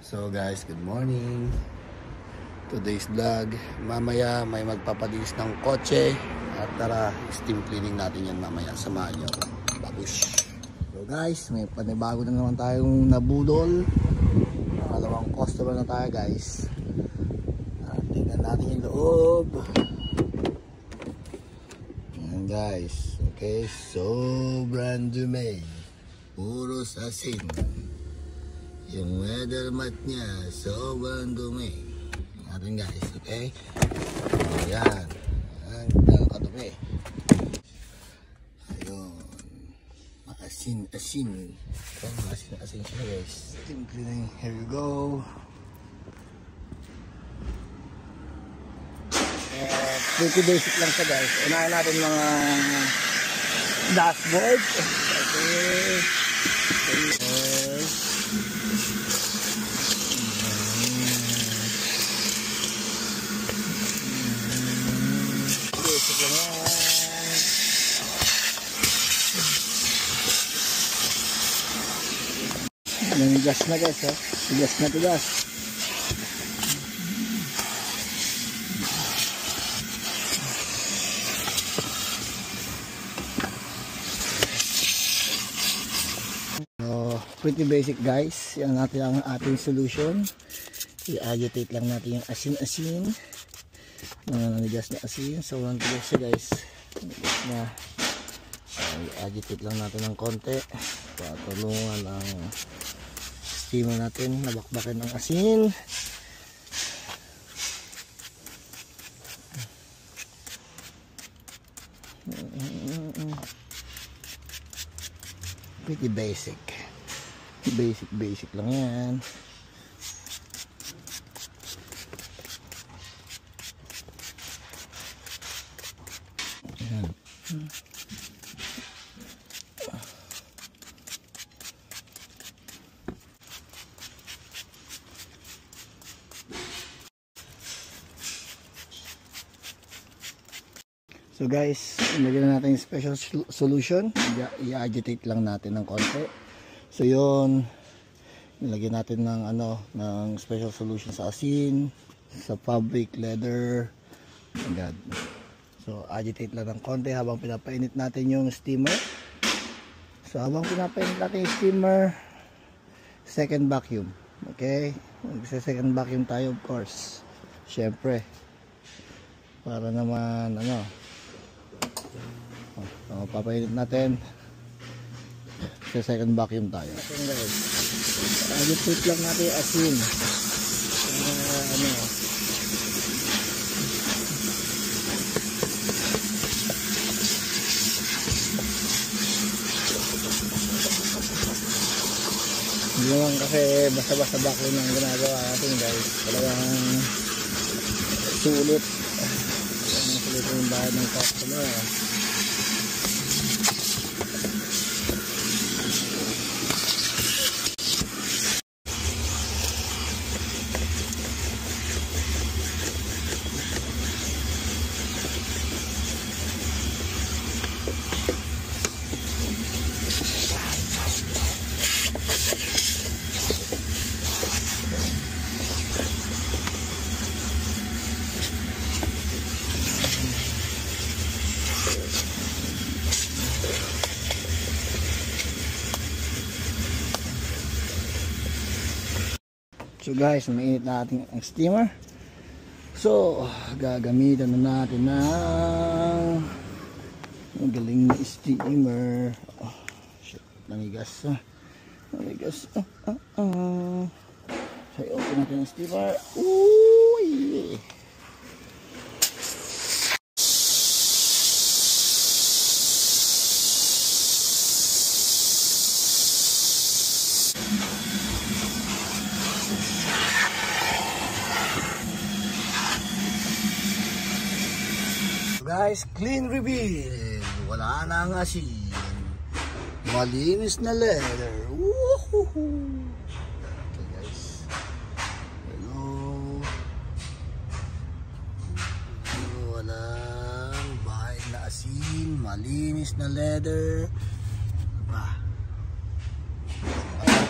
So guys, good morning. Today's vlog, mamaya may magpapalinis ng kotse at tara, steam cleaning natin yan mamaya. Samahan nyo. Babush. So guys, may panibago na naman tayong nabudol. Dalawang customer na tayo guys. Tingnan natin yung loob. Ayan guys. Okay, sobrang dumi. Puro asin. Yung weather mat niya, sobrang dumi. Natin guys, okay? Ayan. Ayan, nakakadumi. Ayun. Maasin-asin. Okay, maasin-asin siya guys. Steam cleaning, here you go. Pretty basic lang siya guys. Unahin natin mga dashboard. Okay. Gas na guys, ha? Gas na tigas. So, pretty basic guys. Yan natin ang ating solution. I-agitate lang natin yung asin-asin. Nanigas na asin. So, walang tigas siya guys. Nanigas na. I-agitate lang natin ng konti. Patulungan ang steamer natin nabakbakin ng asin. Pretty basic lang yan. Ayan. So guys, ilagyan na natin yung special solution. I-agitate lang natin ng konti. So yun, ilagyan natin ng ng special solution sa asin, sa fabric, leather. Agad. So agitate lang ng konti habang pinapainit natin yung steamer. So habang pinapainit natin yung steamer, second vacuum. Okay? Second vacuum tayo of course. Syempre. Para naman papainit natin sa second vacuum tayo. Agitate lang natin yung asin. Hindi naman kasi basta-basta vacuum ang ginagawa natin guys. Talagang sulit. Sulit yung bayad ng customer. So guys, mainit na ating ang steamer. So, gagamitan na natin ng galing na steamer. Oh, shit, namigas. Namigas. So, i-open natin ang steamer. Uy! Guys, clean reveal. Wala na ang asin. Malinis na leather. Woohoo! Okay guys. Hello. Walang bahid na asin. Malinis na leather.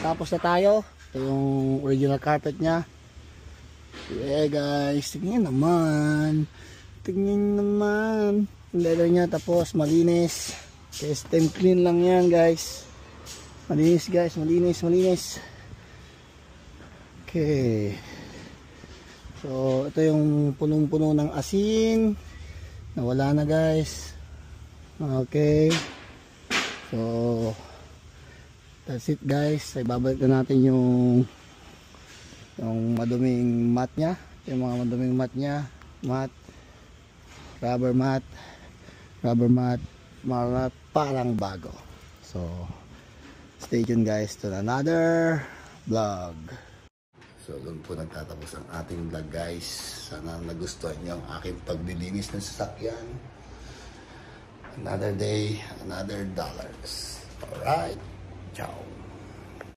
Tapos na tayo. yung original carpet niya. Yeah guys, tingnan naman. Tingnan naman. Yung leather niya, tapos malinis. Okay, stem clean lang yan guys. Malinis guys, malinis. Okay. So, ito yung punong-puno ng asin. Nawala na guys. Okay. So, that's it guys. Ibabalik na natin yung maduming mat niya. Yung mga maduming mat niya. Rubber mat. Mga parang bago. So, stay tuned guys to another vlog. So doon po nagtatapos ang ating vlog guys. Sana nagustuhan niyo ang aking paglilinis ng sasakyan. Another day, another dollars. Alright, ciao.